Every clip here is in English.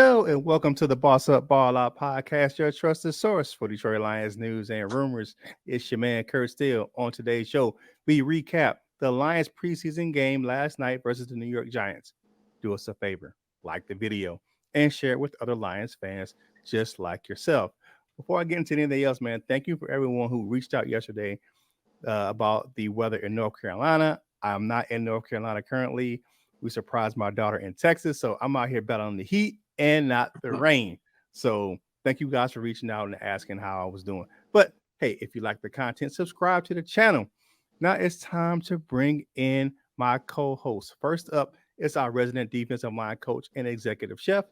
Hello and welcome to the Boss Up Ball Out podcast, your trusted source for Detroit Lions news and rumors. It's your man Kurt Steele. On today's show, we recap the Lions preseason game last night versus the New York Giants. Do us a favor, like the video and share it with other Lions fans just like yourself. Before I get into anything else, man, thank you for everyone who reached out yesterday about the weather in North Carolina. I'm not in North Carolina currently. We surprised my daughter in Texas, so I'm out here battling the heat and not the rain. So thank you guys for reaching out and asking how I was doing. But hey, if you like the content, subscribe to the channel. Now it's time to bring in my co-host. First up is our resident defensive line coach and executive chef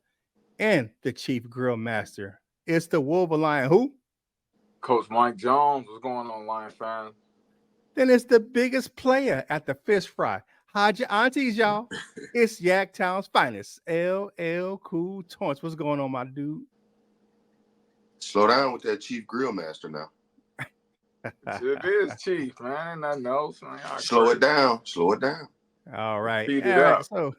and the chief grill master. It's the Wolverine who? Coach Mike Jones. What's going on, Lion fans? Then it's the biggest player at the fish fry. Hide your aunties, y'all. It's Yaktown's finest. LL Cool Torrance. What's going on, my dude? Slow down with that Chief Grill Master now. It is Chief, man. Nothing else, man. Slow it down. Slow it down. All right. Speed it All right. up. So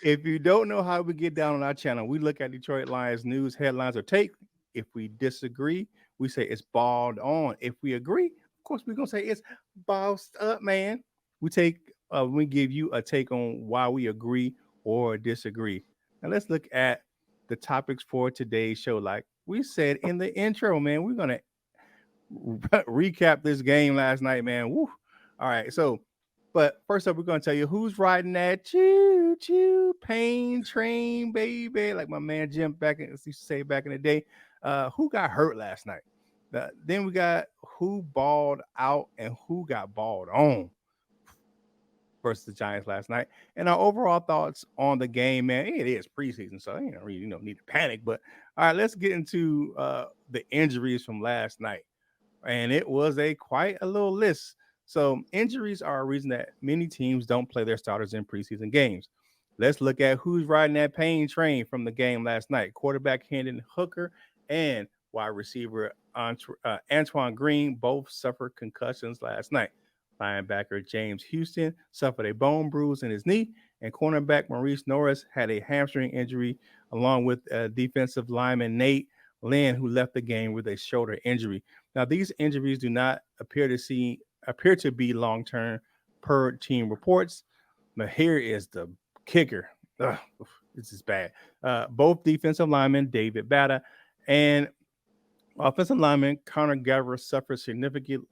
if you don't know how we get down on our channel, we look at Detroit Lions news, headlines, or take. If we disagree, we say it's balled on. If we agree, of course, we're going to say it's bossed up, man. We give you a take on why we agree or disagree. Now let's look at the topics for today's show. Like we said in the intro, man, we're gonna recap this game last night, man. Woo. All right, but first up, we're gonna tell you who's riding that choo-choo pain train, baby. Like my man Jim used to say back in the day. Who got hurt last night? Then we got who balled out and who got balled on versus the Giants last night, and our overall thoughts on the game, man. It is preseason, so you don't really need to panic. But all right, let's get into the injuries from last night, and it was quite a little list. So injuries are a reason that many teams don't play their starters in preseason games. Let's look at who's riding that pain train from the game last night. Quarterback Hendon Hooker and wide receiver Antoine Green both suffered concussions last night. Linebacker James Houston suffered a bone bruise in his knee, and cornerback Maurice Norris had a hamstring injury, along with defensive lineman Nate Lynn, who left the game with a shoulder injury. Now, these injuries do not appear to be long-term per team reports. But here is the kicker. This is bad. Both defensive linemen David Bata and offensive lineman Connor Gavra suffered significant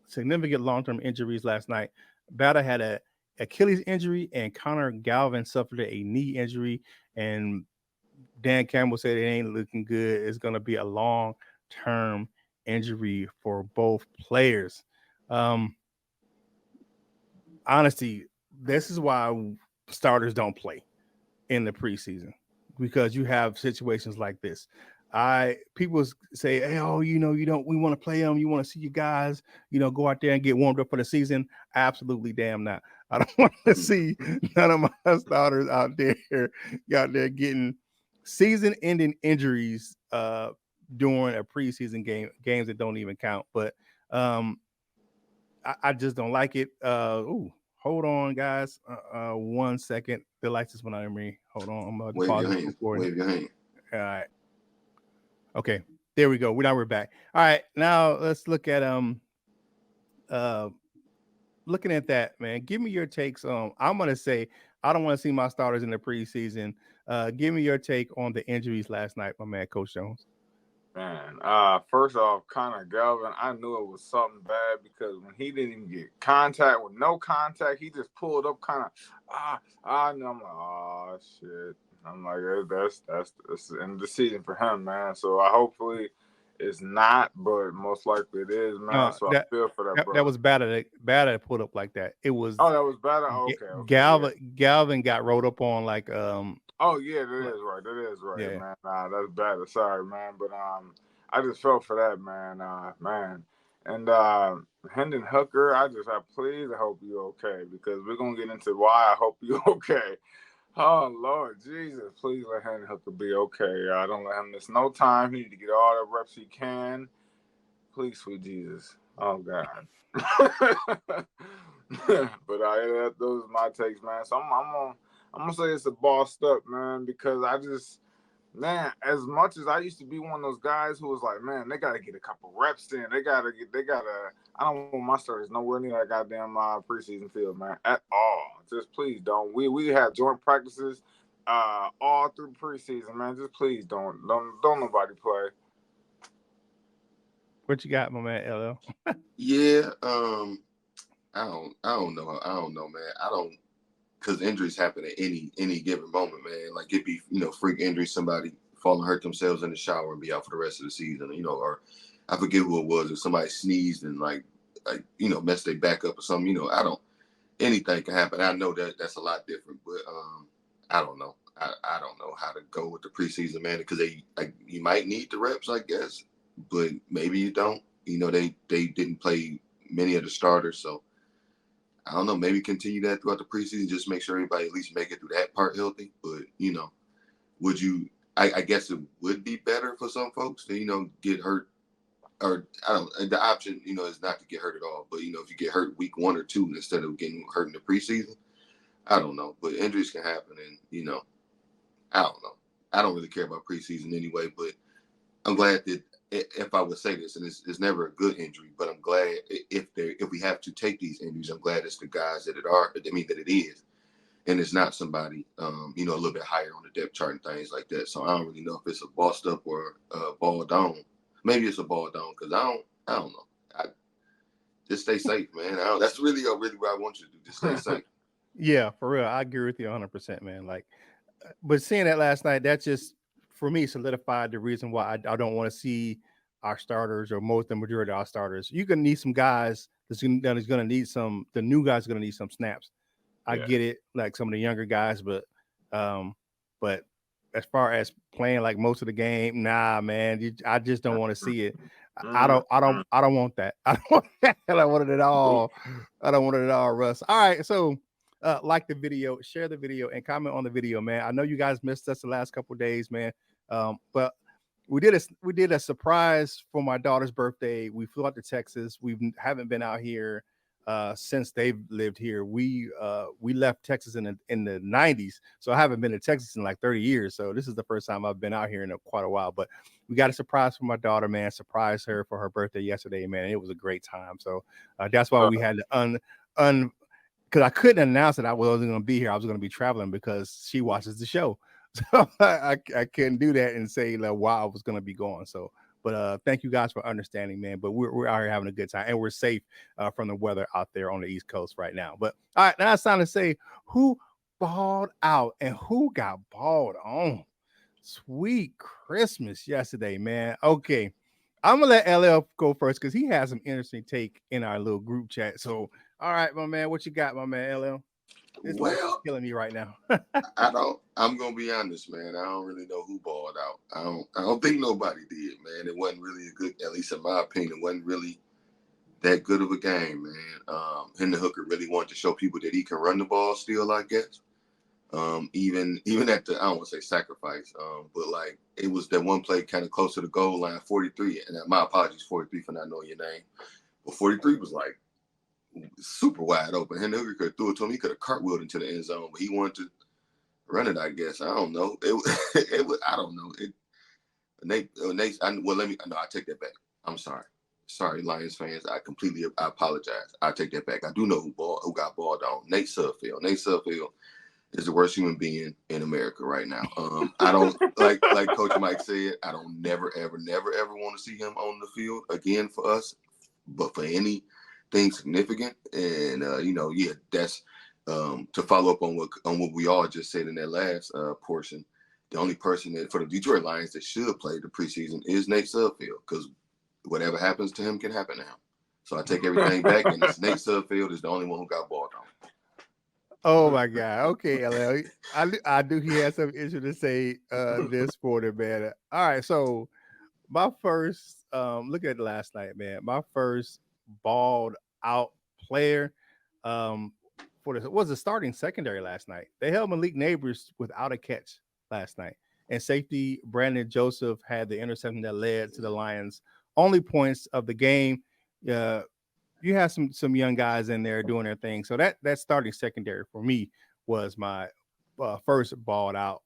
long-term injuries last night. Bata had an Achilles injury, and Connor Galvin suffered a knee injury. And Dan Campbell said it ain't looking good. It's going to be a long-term injury for both players. Honestly, this is why starters don't play in the preseason, because you have situations like this. People say, hey, we want to play them. You want to see you guys, go out there and get warmed up for the season. Absolutely damn not. I don't want to see none of my starters out there getting season-ending injuries during a preseason games that don't even count. But I just don't like it. Hold on, guys. 1 second. The lights just went out of me. Hold on. I'm going to pause. Wave your hand. All right. Okay, there we go. We're back. All right, now let's look at looking at that, man. Give me your takes on. I'm gonna say I don't want to see my starters in the preseason. Give me your take on the injuries last night, my man, Coach Jones. Man, first off, Connor Galvin, I knew it was something bad because when he didn't even get contact with no contact, he just pulled up kind of and I'm like, oh shit. I'm like, that's the end of the season for him, man. So hopefully it's not, but most likely it is, man. So I feel for that, bro. That was bad to put up like that. It was. Oh, that was bad. Okay. Galvin got rolled up on like Oh yeah, that is right. That is right, yeah. Man. That's bad. Sorry, man, but I just felt for that, man. Man, and Hendon Hooker, I hope you okay, because we're gonna get into why I hope you okay. Oh, Lord Jesus, please let Hendon Hooker be okay. Don't let him miss no time. He need to get all the reps he can. Please, sweet Jesus. Oh, God. But those are my takes, man. So I'm gonna say it's a bossed up, man, because Man, as much as I used to be one of those guys who was like, man, they got to get a couple reps in. I don't want my starters nowhere near that goddamn preseason field, man, at all. Just please don't. We have joint practices all through preseason, man. Just please don't nobody play. What you got, my man, LL? Yeah, I don't know, man. I don't, because injuries happen at any given moment, man. Like it be, freak injury, somebody fall and hurt themselves in the shower and be out for the rest of the season, or I forget who it was, if somebody sneezed and like messed their back up or something, I don't, anything can happen. I know that that's a lot different, but I don't know. I don't know how to go with the preseason, man, because you might need the reps, I guess, but maybe you don't. They didn't play many of the starters, so I don't know. Maybe continue that throughout the preseason. Just make sure everybody at least make it through that part healthy. But would you? I guess it would be better for some folks to get hurt, or I don't. The option is not to get hurt at all. But if you get hurt week 1 or 2 instead of getting hurt in the preseason, I don't know. But injuries can happen, and I don't know. I don't really care about preseason anyway. But I'm glad that if I would say this, and it's never a good injury, but I'm glad if we have to take these injuries, I'm glad it's the guys that it is, and it's not somebody a little bit higher on the depth chart and things like that. So I don't really know if it's a bossed up or a ball down. Maybe it's a ball down because I don't know. I just stay safe, man. That's really what I want you to do. Just stay safe. Yeah, for real. I agree with you 100%, man. Like, but seeing that last night, that just for me solidified the reason why I don't want to see our starters or most the majority of our starters. You're gonna need some guys that is gonna need some. The new guys are gonna need some snaps. I Yeah. get it, like some of the younger guys, um, but as far as playing like most of the game, nah, man, I just don't want to see it. I don't want that. I don't want that. I don't want it at all. I don't want it at all, Russ. All right, so like the video, share the video, and comment on the video, man. I know you guys missed us the last couple of days, man, but we did a surprise for my daughter's birthday. We flew out to Texas. We haven't been out here since they've lived here. We left Texas in the 90s, so I haven't been to Texas in like 30 years. So this is the first time I've been out here in quite a while. But we got a surprise for my daughter, man. Surprised her for her birthday yesterday, man. It was a great time. So that's why we had to un because I couldn't announce that I wasn't going to be here. I was going to be traveling because she watches the show. So I couldn't do that and say like why I was going to be gone. So, but thank you guys for understanding, man. But we're out here having a good time and we're safe from the weather out there on the East Coast right now. But all right, now it's time to say who balled out and who got balled on. Sweet Christmas yesterday, man. Okay. I'm gonna let LL go first because he has some interesting take in our little group chat. So, all right, my man, what you got, my man, LL? This list is Well, killing me right now. I'm gonna be honest, man. I don't really know who balled out. I don't think nobody did, man. It wasn't really a good, at least in my opinion, it wasn't really that good of a game, man. Hendon Hooker really wanted to show people that he can run the ball still, I guess. Even at the, I don't want to say sacrifice, but like it was that one play kind of close to the goal line, 43. And my apologies, 43, for not knowing your name. But 43 was like super wide open. Hendon Hooker could have threw it to him. He could have cartwheeled into the end zone, but he wanted to run it, I guess. I don't know. It was, I don't know. I take that back. I'm sorry. Sorry, Lions fans. I apologize. I take that back. I do know who got balled on. Nate Sudfeld. Nate Sudfeld is the worst human being in America right now. I don't like Coach Mike said, I don't never, ever want to see him on the field again for us, but for anything significant. And that's to follow up on what we all just said in that last portion. The only person that for the Detroit Lions that should play the preseason is Nate Sudfeld, because whatever happens to him can happen to him. So I take everything back, and it's Nate Sudfeld is the only one who got balled on. Oh my God. Okay, LL. I do. He has some issue to say this for the man. All right. So my first look at last night, man. My first balled out player for the was the starting secondary last night. They held Malik Neighbors without a catch last night. And safety Brandon Joseph had the interception that led to the Lions' only points of the game. Uh, you have some young guys in there doing their thing. So that starting secondary for me was my first balled out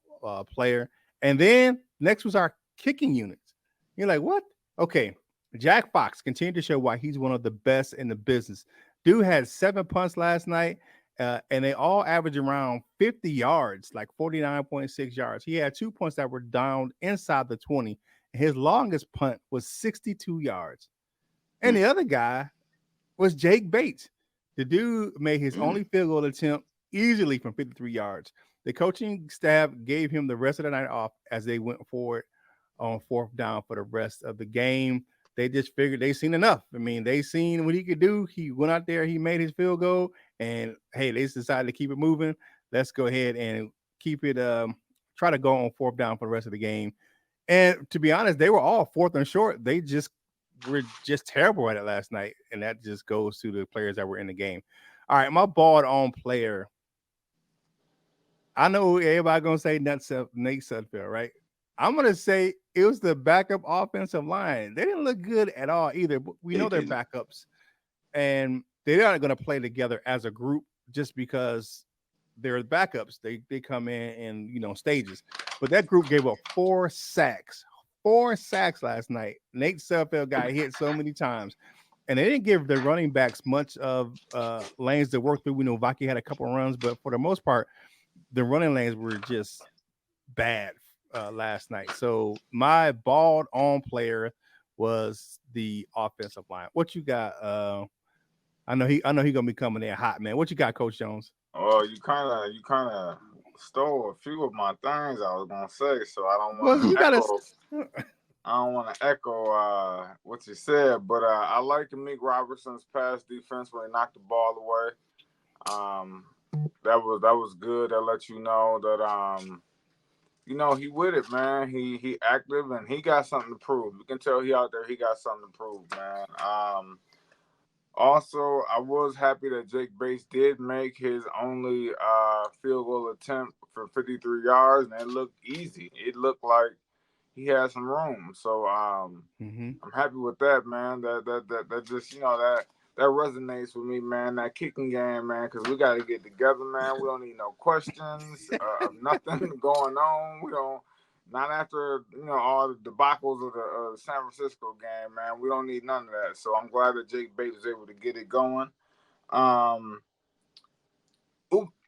player. And then next was our kicking units. You're like, what? Okay. Jack Fox continued to show why he's one of the best in the business. Dude had 7 punts last night, and they all average around 50 yards, like 49.6 yards. He had 2 punts that were down inside the 20. And his longest punt was 62 yards. And the other guy was Jake Bates. The dude made his only field goal attempt easily from 53 yards. The coaching staff gave him the rest of the night off as they went forward on 4th down for the rest of the game. They just figured they seen enough. I mean, they seen what he could do. He went out there, he made his field goal, and hey, they decided to keep it moving. Let's go ahead and keep it. Try to go on 4th down for the rest of the game. And to be honest, they were all 4th and short. They just were just terrible at it last night, and that just goes to the players that were in the game. All right, my balled on player. I know everybody gonna say Nate Sudfeld, right? I'm gonna say it was the backup offensive line. They didn't look good at all either. But we know they're backups, and they're not gonna play together as a group just because they're backups. They come in stages. But that group gave up 4 sacks. 4 sacks last night. Nate Sudfeld got hit so many times. And they didn't give the running backs much of lanes to work through. We know Vaki had a couple runs, but for the most part, the running lanes were just bad last night. So my balled on player was the offensive line. What you got? I know he gonna be coming in hot, man. What you got, Coach Jones? Oh, you kind of stole a few of my things I was gonna say, so I don't want to echo. I don't want to echo what you said, but I like Amik Robertson's pass defense when he knocked the ball away. That was good. That let you know that he with it, man. He active and he got something to prove. You can tell he out there. He got something to prove, man. Also, I was happy that Jake Bates did make his only field goal attempt for 53 yards, and it looked easy. It looked like he had some room. So I'm happy with that, man. That just that resonates with me, man. That kicking game, man, because we got to get together, man. We don't need no questions of nothing going on. We don't. Not after all the debacles of the San Francisco game, man. We don't need none of that. So I'm glad that Jake Bates was able to get it going. The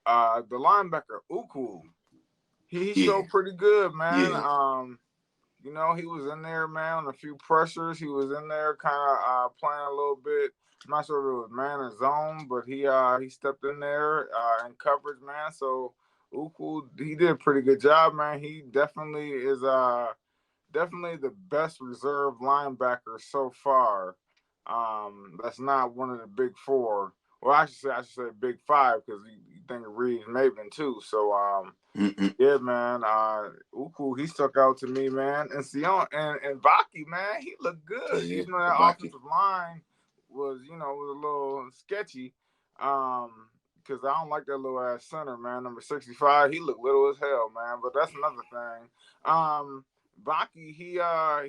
linebacker Uku, he showed pretty good, man. Yeah. He was in there, man, on a few pressures. He was in there, kind of playing a little bit. I'm not sure if it was man or zone, but he stepped in there in coverage, man. So. Uku, he did a pretty good job, man. He definitely is definitely the best reserve linebacker so far. That's not one of the big 4. Well, I should say big 5 because you think of Reeves Maven too. So yeah, man. Uku, he stuck out to me, man. And Sion and Vaki, man, he looked good. Yeah, even though that offensive line was a little sketchy. Because I don't like that little ass center, man. Number 65, he looked little as hell, man. But that's another thing. Baki,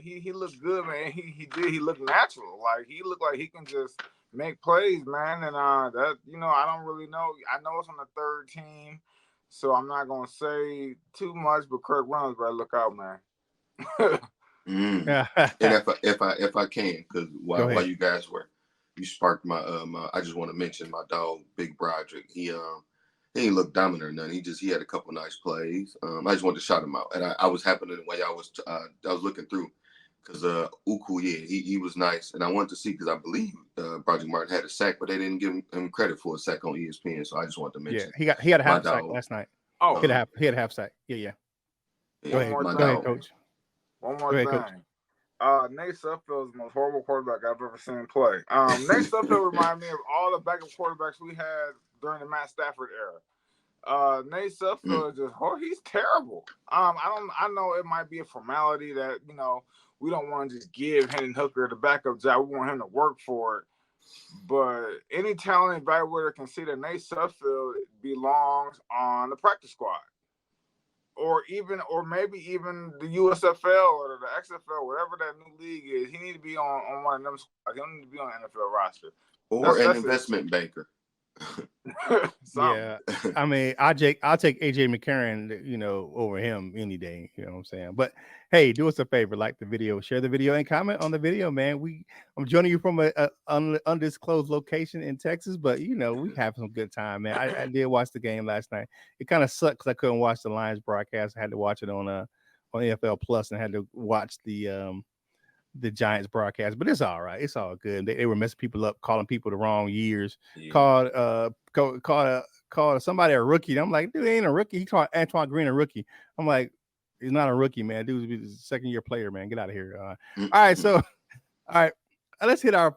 he looked good, man. He looked natural. Like he looked like he can just make plays, man. And that I don't really know. I know it's on the 3rd team, so I'm not gonna say too much. But Kirk Reynolds better look out, man. And if I can, because while you guys were. You sparked my I just want to mention my dog Big Broderick. He didn't look dominant or nothing. He had a couple nice plays. I just wanted to shout him out, and I was happy while I was looking through because Uku, he was nice, and I wanted to see because I believe Broderick Martin had a sack, but they didn't give him credit for a sack on ESPN. So I just wanted to mention. Yeah, he had a half sack last night. Oh, he had a half sack. Yeah. Go ahead, Coach. One more thing. Coach. Nate Sudfeld is the most horrible quarterback I've ever seen play. Nate Sudfeld reminded me of all the backup quarterbacks we had during the Matt Stafford era. Nate Sudfeld is just he's terrible. I know it might be a formality that we don't want to just give Hendon Hooker the backup job. We want him to work for it. But any talent evaluator can see that Nate Sudfeld belongs on the practice squad. Or maybe even the USFL or the XFL, whatever that new league is, he needs to be on one of them squads. He don't need to be on the NFL roster. Or an investment banker. Yeah, I mean, I'll take AJ McCarron, over him any day. You know what I'm saying? But hey, do us a favor, like the video, share the video, and comment on the video, man. I'm joining you from a undisclosed location in Texas, but we have some good time, man. I did watch the game last night. It kind of sucked because I couldn't watch the Lions broadcast. I had to watch it on NFL Plus, and had to watch the Giants broadcast, but it's all right. It's all good. They were messing people up, calling people the wrong years. Yeah. Called somebody a rookie. I'm like, dude, ain't a rookie. He called Antoine Green a rookie. I'm like, he's not a rookie, man. Dude's a second year player, man. Get out of here. All right, so all right, let's hit our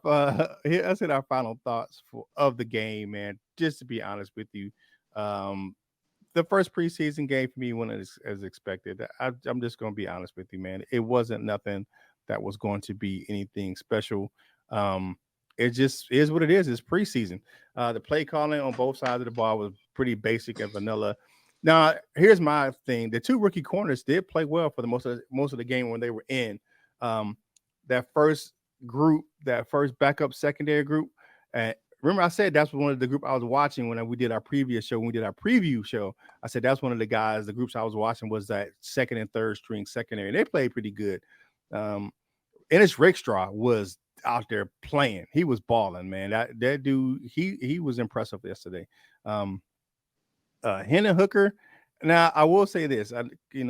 final thoughts of the game, man. Just to be honest with you, the first preseason game for me went as expected. I'm just going to be honest with you, man. It wasn't nothing that was going to be anything special. It just is what it is. It's preseason. The play calling on both sides of the ball was pretty basic and vanilla. Now, here's my thing: the two rookie corners did play well for the most of the game when they were in. That first group, that first backup secondary group. Remember, I said that's one of the group I was watching when we did our previous show. When we did our preview show, I said that's one of the guys. The groups I was watching was that second and third string secondary. They played pretty good. Ennis Rakestraw was out there playing. He was balling, man. That dude, he was impressive yesterday. Hendon Hooker. Now, I will say this. He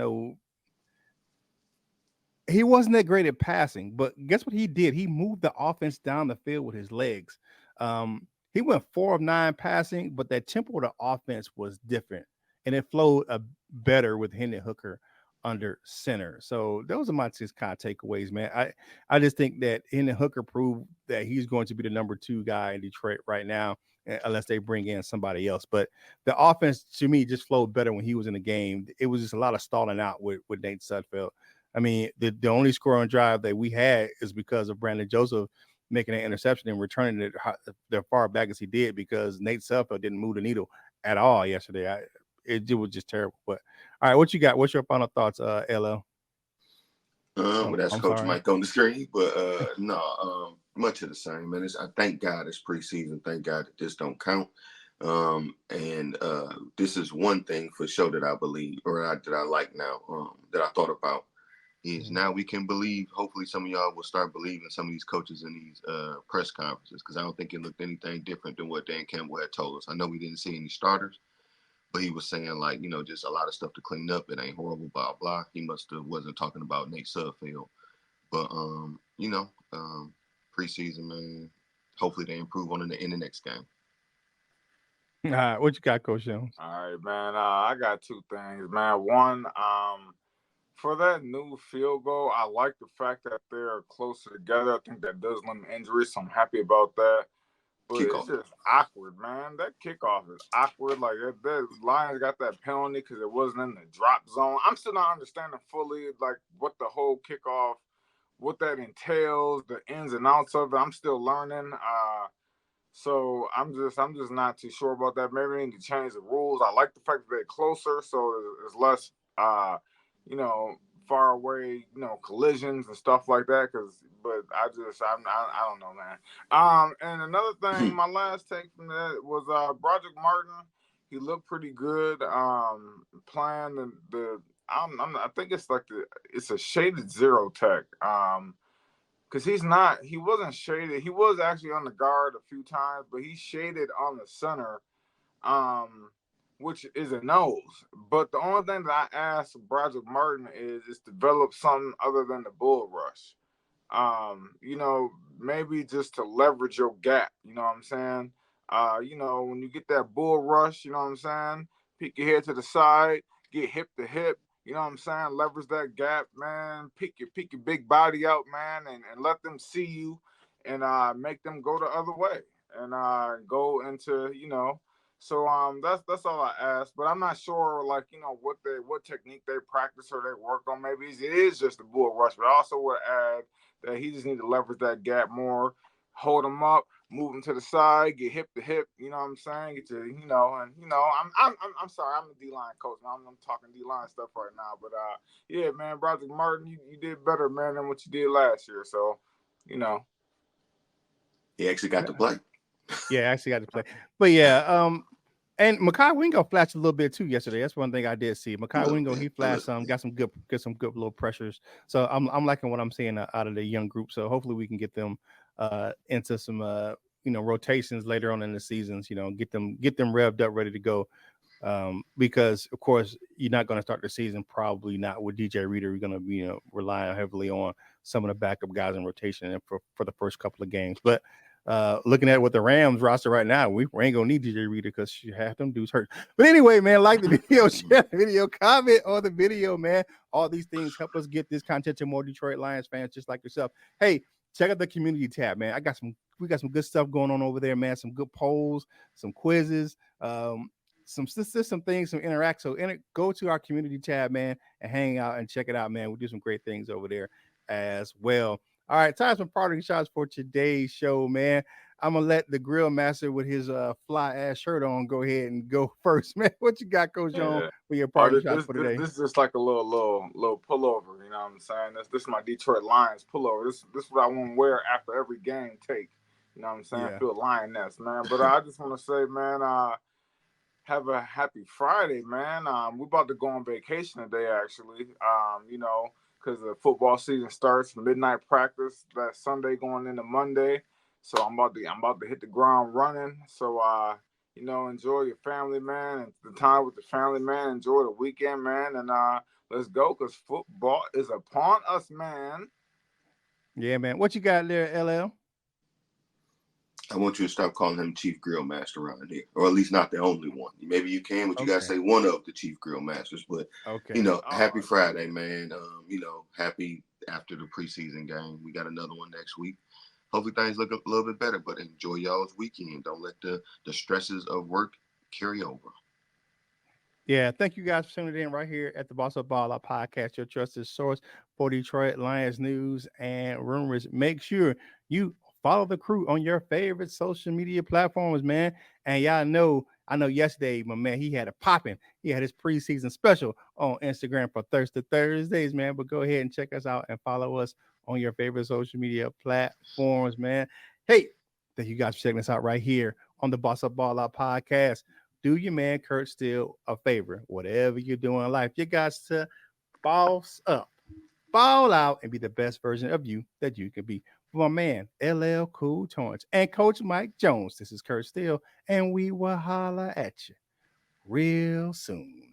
wasn't that great at passing, but guess what he did? He moved the offense down the field with his legs. He went 4 of 9 passing, but that tempo of the offense was different, and it flowed better with Hendon Hooker under center. So those are my just kind of takeaways, man. I just think that Hendon Hooker proved that he's going to be the number 2 guy in Detroit right now, unless they bring in somebody else. But the offense, to me, just flowed better when he was in the game. It was just a lot of stalling out with Nate Sudfeld. I mean, the only scoring drive that we had is because of Brandon Joseph making an interception and returning it as far back as he did, because Nate Sudfeld didn't move the needle at all yesterday. It was just terrible. But all right, what you got? What's your final thoughts, LL? Well, that's Coach Mike on the screen, but no, much of the same, man. I thank God it's preseason. Thank God that this don't count. And this is one thing for sure that I believe, or that I like now, that I thought about, is now we can believe. Hopefully, some of y'all will start believing some of these coaches in these press conferences, because I don't think it looked anything different than what Dan Campbell had told us. I know we didn't see any starters, but he was saying, like, just a lot of stuff to clean up. It ain't horrible, blah, blah. He wasn't talking about Nate Sudfeld. But, preseason, man, hopefully they improve in the next game. All right, what you got, Coach Jones? All right, man. I got 2 things, man. One, for that new field goal, I like the fact that they're closer together. I think that does limit injuries, so I'm happy about that. But it's just awkward, man. That kickoff is awkward. Like, that Lions got that penalty because it wasn't in the drop zone. I'm still not understanding fully, like, what the whole kickoff, what that entails, the ins and outs of it. I'm still learning. So I'm just not too sure about that. Maybe we need to change the rules. I like the fact that they're closer, so it's less, far away, collisions and stuff like that. But I don't know, man. And another thing, my last take from that was Broderick Martin. He looked pretty good. Playing I think it's a shaded zero tech. Because he wasn't shaded. He was actually on the guard a few times, but he's shaded on the center, which is a nose. But the only thing that I asked Broderick Martin is develop something other than the bull rush. Maybe just to leverage your gap, you know what I'm saying? When you get that bull rush, you know what I'm saying? Peek your head to the side, get hip to hip. You know what I'm saying? Leverage that gap, man. Peek your big body out, man, and let them see you, and make them go the other way and go into, So that's all I ask. But I'm not sure, like, what technique they practice or they work on. Maybe it is just the bull rush, but I also would add that he just need to leverage that gap more, hold him up, move him to the side, get hip to hip. You know what I'm saying? Get to, I'm sorry, I'm a D-line coach. I'm talking D-line stuff right now. But yeah, man, Broderick Martin, you did better, man, than what you did last year. So, He actually got to play. Yeah, I actually got to play. But yeah, and Makai Wingo flashed a little bit too yesterday. That's one thing I did see. Makai Wingo, he flashed some, got some good little pressures. So I'm liking what I'm seeing out of the young group. So hopefully we can get them into some rotations later on in the seasons. Get them revved up, ready to go. Because of course you're not going to start the season probably not with DJ Reader. You're going to be relying heavily on some of the backup guys in rotation for the first couple of games. But looking at what the Rams roster right now, we ain't gonna need DJ Reader because half them dudes hurt. But anyway, man, like the video, share the video, comment on the video, man. All these things help us get this content to more Detroit Lions fans just like yourself. Hey, check out the community tab, man. We got some good stuff going on over there, man. Some good polls, some quizzes, some things, some interact. So go to our community tab, man, and hang out and check it out, man. We do some great things over there as well. All right, time for parting shots for today's show, man. I'm gonna let the grill master with his fly ass shirt on go ahead and go first, man. What you got, Coach John, for your parting shots for today? This is just like a little pullover. You know what I'm saying? This is my Detroit Lions pullover. This is what I want to wear after every game take. You know what I'm saying? Yeah. Feel lioness, man. But I just want to say, man, have a happy Friday, man. We're about to go on vacation today, actually. Because the football season starts midnight practice that Sunday going into Monday. So I'm about to hit the ground running. So enjoy your family, man, and the time with the family, man. Enjoy the weekend, man, and let's go because football is upon us, man. Yeah, man. What you got there, LL? I want you to stop calling him Chief Grill Master around here, or at least not the only one. Maybe you can, but you gotta say one of the Chief Grill Masters. But happy Friday, man. Happy after the preseason game. We got another one next week. Hopefully things look a little bit better, but enjoy y'all's weekend. Don't let the stresses of work carry over. Yeah, thank you guys for tuning in right here at the Boss Up Ball Out Podcast, your trusted source for Detroit Lions news and rumors. Make sure you follow the crew on your favorite social media platforms, man. And y'all I know yesterday, my man, he had a popping. He had his preseason special on Instagram for Thursdays, man. But go ahead and check us out and follow us on your favorite social media platforms, man. Hey, thank you guys for checking us out right here on the Boss Up Ball Out Podcast. Do your man Kurt Steele a favor. Whatever you're doing in life, you got to boss up, ball out, and be the best version of you that you can be. For my man, LL Cool Torrance and Coach Mike Jones, this is Kurt Steele, and we will holla at you real soon.